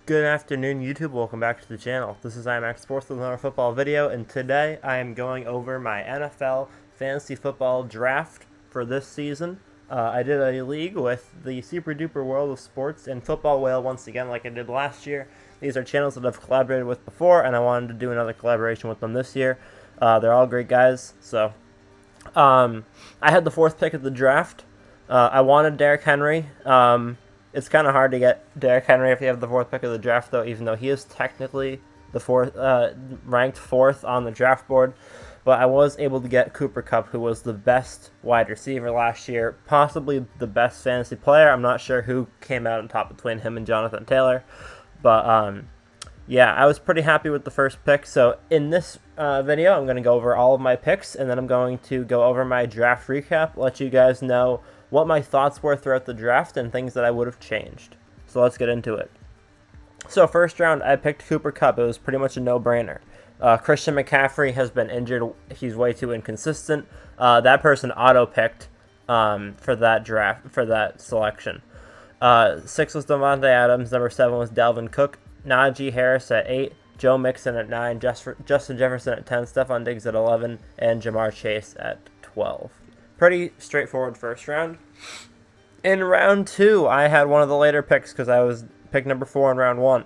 Good afternoon, YouTube. Welcome back to the channel. This is IMAX Sports with another football video, and today I am going over my NFL fantasy football draft for this season. I did a league with the Super Duper World of Sports and Football Whale once again, like I did last year. These are channels that I've collaborated with before, and I wanted to do another collaboration with them this year. They're all great guys. So, I had the fourth pick of the draft. I wanted Derrick Henry. It's kind of hard to get Derrick Henry if you have the fourth pick of the draft, though, even though he is technically the ranked fourth on the draft board. But I was able to get Cooper Kupp, who was the best wide receiver last year, possibly the best fantasy player. I'm not sure who came out on top between him and Jonathan Taylor. But, yeah, I was pretty happy with the first pick. So in this video, I'm going to go over all of my picks, and then I'm going to go over my draft recap, let you guys know what my thoughts were throughout the draft and things that I would have changed. So let's get into it. So first round, I picked Cooper Kupp. It was pretty much a no-brainer. Christian McCaffrey has been injured. He's way too inconsistent. That person auto-picked for that draft, for that selection. 6 was Davante Adams. Number 7 was Dalvin Cook. Najee Harris at 8. Joe Mixon at 9. Justin Jefferson at 10. Stephon Diggs at 11. And Jamar Chase at 12. Pretty straightforward first round. In round 2, I had one of the later picks because I was pick number 4 in round 1.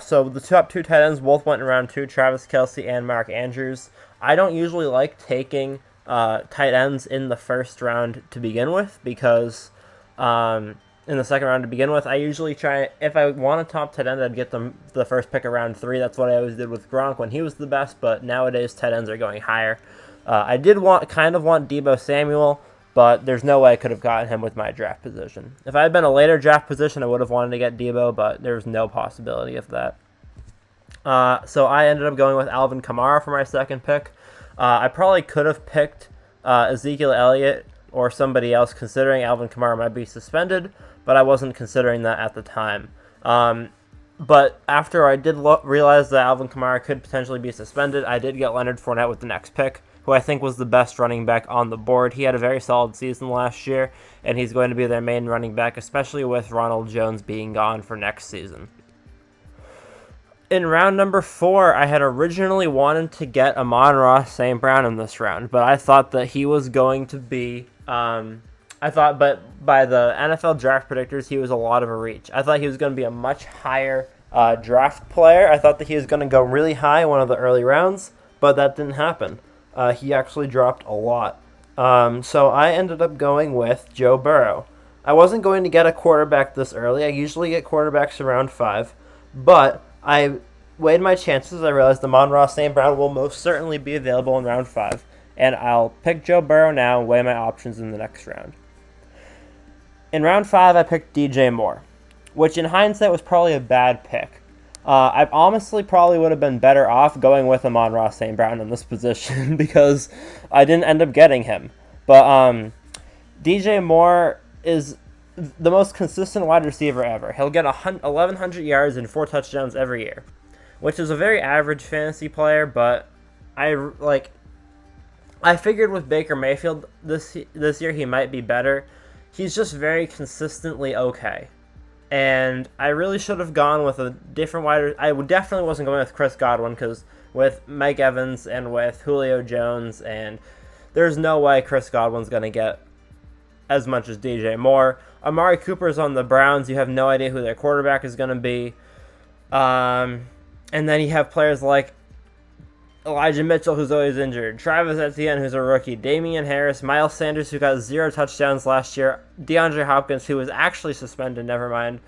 So the top 2 tight ends both went in round 2, Travis Kelce and Mark Andrews. I don't usually like taking tight ends in the first round to begin with because in the second round to begin with, I usually try, if I want a top tight end, I'd get them the first pick of round 3. That's what I always did with Gronk when he was the best, but nowadays tight ends are going higher. I did kind of want Deebo Samuel, but there's no way I could have gotten him with my draft position. If I had been a later draft position, I would have wanted to get Deebo, but there's no possibility of that. So I ended up going with Alvin Kamara for my second pick. I probably could have picked Ezekiel Elliott or somebody else, considering Alvin Kamara might be suspended, but I wasn't considering that at the time. But after I did realize that Alvin Kamara could potentially be suspended, I did get Leonard Fournette with the next pick, who I think was the best running back on the board. He had a very solid season last year, and he's going to be their main running back, especially with Ronald Jones being gone for next season. In round number 4, I had originally wanted to get Amon-Ra St. Brown in this round, but I thought that he was going to be... but by the NFL draft predictors, he was a lot of a reach. I thought he was going to be a much higher draft player. I thought that he was going to go really high in one of the early rounds, but that didn't happen. He actually dropped a lot. So I ended up going with Joe Burrow. I wasn't going to get a quarterback this early. I usually get quarterbacks around 5, but I weighed my chances. I realized Amon-Ra St. Brown will most certainly be available in round 5, and I'll pick Joe Burrow now and weigh my options in the next round. In round 5, I picked DJ Moore, which in hindsight was probably a bad pick. I honestly probably would have been better off going with Amon-Ra St. Brown in this position because I didn't end up getting him. But DJ Moore is the most consistent wide receiver ever. He'll get 1,100 yards and 4 touchdowns every year, which is a very average fantasy player, but I figured with Baker Mayfield this year he might be better. He's just very consistently okay. And I really should have gone with a different I definitely wasn't going with Chris Godwin because with Mike Evans and with Julio Jones, and there's no way Chris Godwin's going to get as much as DJ Moore. Amari Cooper's on the Browns. You have no idea who their quarterback is going to be. And then you have players like Elijah Mitchell, who's always injured, Travis Etienne, who's a rookie, Damian Harris, Miles Sanders, who got 0 touchdowns last year, DeAndre Hopkins, who was actually suspended, never mind,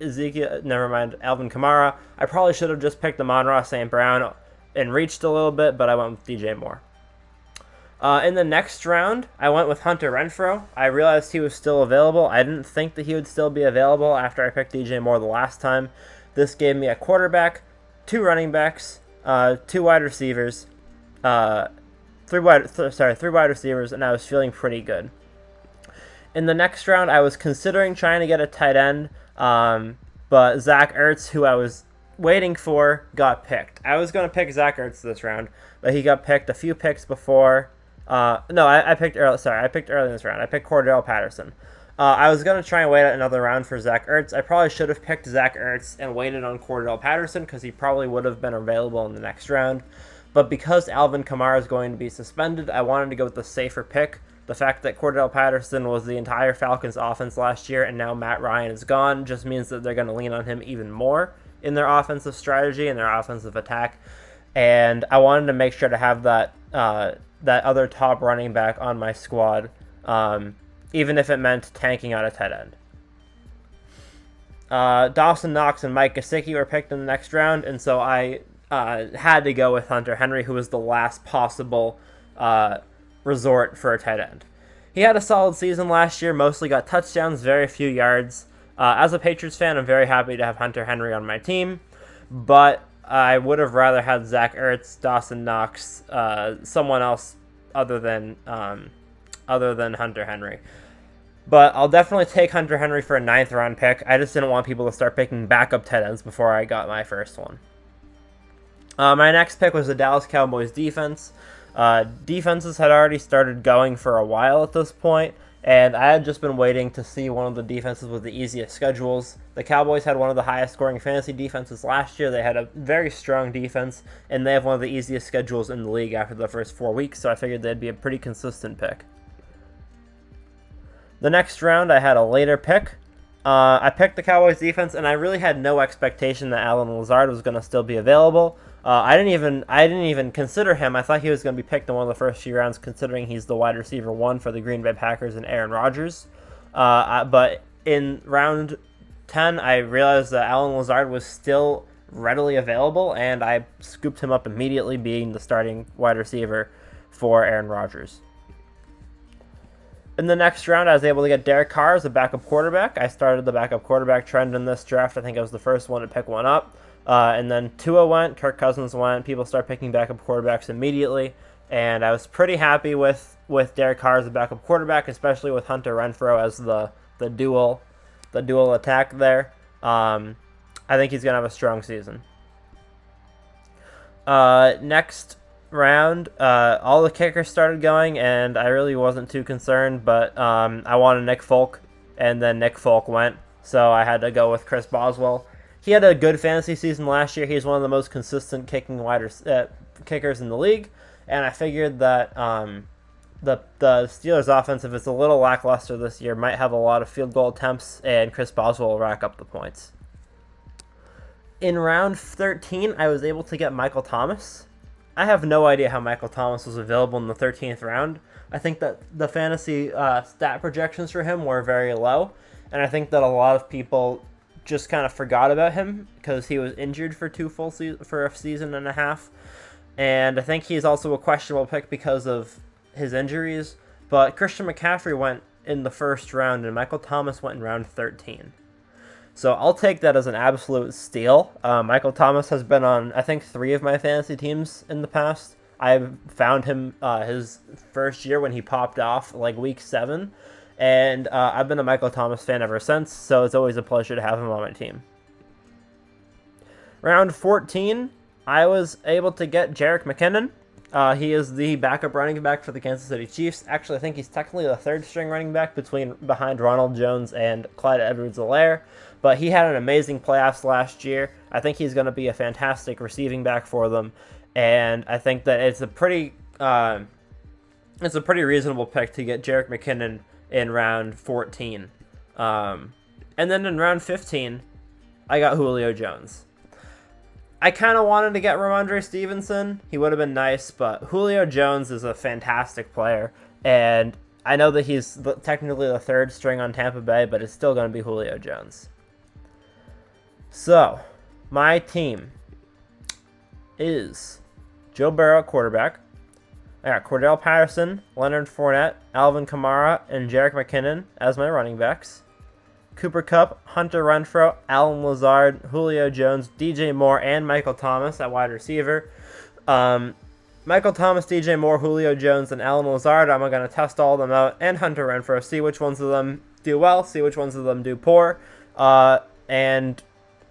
Ezekiel, never mind, Alvin Kamara. I probably should have just picked Amon-Ra St. Brown and reached a little bit, but I went with DJ Moore. In the next round, I went with Hunter Renfrow. I realized he was still available. I didn't think that he would still be available after I picked DJ Moore the last time. This gave me a quarterback, 2 running backs, 2 wide receivers, 3 wide receivers, and I was feeling pretty good. In the next round, I was considering trying to get a tight end, but Zach Ertz, who I was waiting for, got picked. I was going to pick Zach Ertz this round, but he got picked a few picks before. I picked early in this round. I picked Cordell Patterson. I was going to try and wait another round for Zach Ertz. I probably should have picked Zach Ertz and waited on Cordell Patterson because he probably would have been available in the next round. But because Alvin Kamara is going to be suspended, I wanted to go with the safer pick. The fact that Cordell Patterson was the entire Falcons offense last year and now Matt Ryan is gone just means that they're going to lean on him even more in their offensive strategy and their offensive attack. And I wanted to make sure to have that other top running back on my squad, even if it meant tanking on a tight end. Dawson Knox and Mike Gesicki were picked in the next round, and so I had to go with Hunter Henry, who was the last possible resort for a tight end. He had a solid season last year, mostly got touchdowns, very few yards. As a Patriots fan, I'm very happy to have Hunter Henry on my team, but I would have rather had Zach Ertz, Dawson Knox, someone else other than Hunter Henry. But I'll definitely take Hunter Henry for a 9th round pick. I just didn't want people to start picking backup tight ends before I got my first one. My next pick was the Dallas Cowboys defense. Defenses had already started going for a while at this point, and I had just been waiting to see one of the defenses with the easiest schedules. The Cowboys had one of the highest scoring fantasy defenses last year. They had a very strong defense, and they have one of the easiest schedules in the league after the first 4 weeks, so I figured they'd be a pretty consistent pick. The next round, I had a later pick. I picked the Cowboys defense, and I really had no expectation that Allen Lazard was going to still be available. I didn't even consider him. I thought he was going to be picked in one of the first few rounds, considering he's the wide receiver 1 for the Green Bay Packers and Aaron Rodgers. But in round 10, I realized that Allen Lazard was still readily available, and I scooped him up immediately, being the starting wide receiver for Aaron Rodgers. In the next round, I was able to get Derek Carr as a backup quarterback. I started the backup quarterback trend in this draft. I think I was the first one to pick one up. And then Tua went, Kirk Cousins went. People start picking backup quarterbacks immediately. And I was pretty happy with Derek Carr as a backup quarterback, especially with Hunter Renfrow as the dual attack there. I think he's going to have a strong season. Next round, all the kickers started going, and I really wasn't too concerned, but I wanted Nick Folk, and then Nick Folk went, so I had to go with Chris Boswell. He had a good fantasy season last year. He's one of the most consistent kicking kickers in the league, and I figured that the Steelers' offense, if it's a little lackluster this year, might have a lot of field goal attempts, and Chris Boswell will rack up the points. In round 13, I was able to get Michael Thomas. I have no idea how Michael Thomas was available in the 13th round. I think that the fantasy stat projections for him were very low, and I think that a lot of people just kind of forgot about him because he was injured for for a season and a half, and I think he's also a questionable pick because of his injuries. But Christian McCaffrey went in the first round, and Michael Thomas went in round 13. So I'll take that as an absolute steal. Michael Thomas has been on, I think, 3 of my fantasy teams in the past. I found him his first year when he popped off, like week 7. And I've been a Michael Thomas fan ever since, so it's always a pleasure to have him on my team. Round 14, I was able to get Jerick McKinnon. He is the backup running back for the Kansas City Chiefs. Actually, I think he's technically the 3rd-string running back behind Ronald Jones and Clyde Edwards-Helaire. But he had an amazing playoffs last year. I think he's going to be a fantastic receiving back for them, and I think that it's a pretty reasonable pick to get Jerick McKinnon in round 14. And then in round 15, I got Julio Jones. I kind of wanted to get Ramondre Stevenson. He would have been nice, but Julio Jones is a fantastic player, and I know that he's technically the 3rd string on Tampa Bay, but it's still going to be Julio Jones. So, my team is Joe Burrow at quarterback. I got Cordell Patterson, Leonard Fournette, Alvin Kamara, and Jerick McKinnon as my running backs. Cooper Kupp, Hunter Renfrow, Allen Lazard, Julio Jones, DJ Moore, and Michael Thomas at wide receiver. Michael Thomas, DJ Moore, Julio Jones, and Allen Lazard, I'm going to test all of them out, and Hunter Renfrow, see which ones of them do well, see which ones of them do poor, and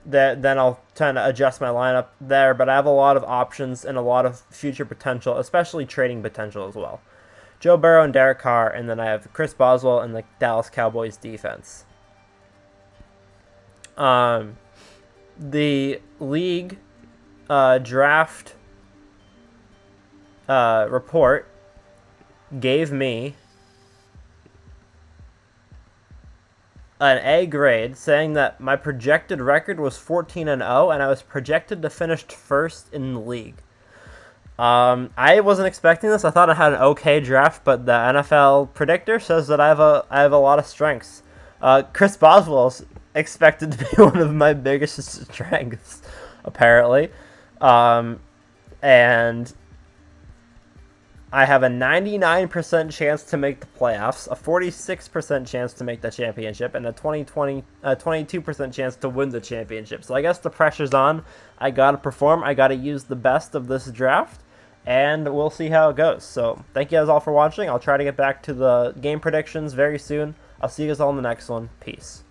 then I'll kind of adjust my lineup there, but I have a lot of options and a lot of future potential, especially trading potential as well. Joe Burrow and Derek Carr, and then I have Chris Boswell and the Dallas Cowboys defense. The league draft report gave me an A grade, saying that my projected record was 14-0, and I was projected to finish first in the league. I wasn't expecting this. I thought I had an okay draft, but the NFL predictor says that I have a lot of strengths. Chris Boswell's expected to be one of my biggest strengths, apparently, and I have a 99% chance to make the playoffs, a 46% chance to make the championship, and a 22% chance to win the championship. So I guess the pressure's on. I got to perform. I got to use the best of this draft, and we'll see how it goes. So thank you guys all for watching. I'll try to get back to the game predictions very soon. I'll see you guys all in the next one. Peace.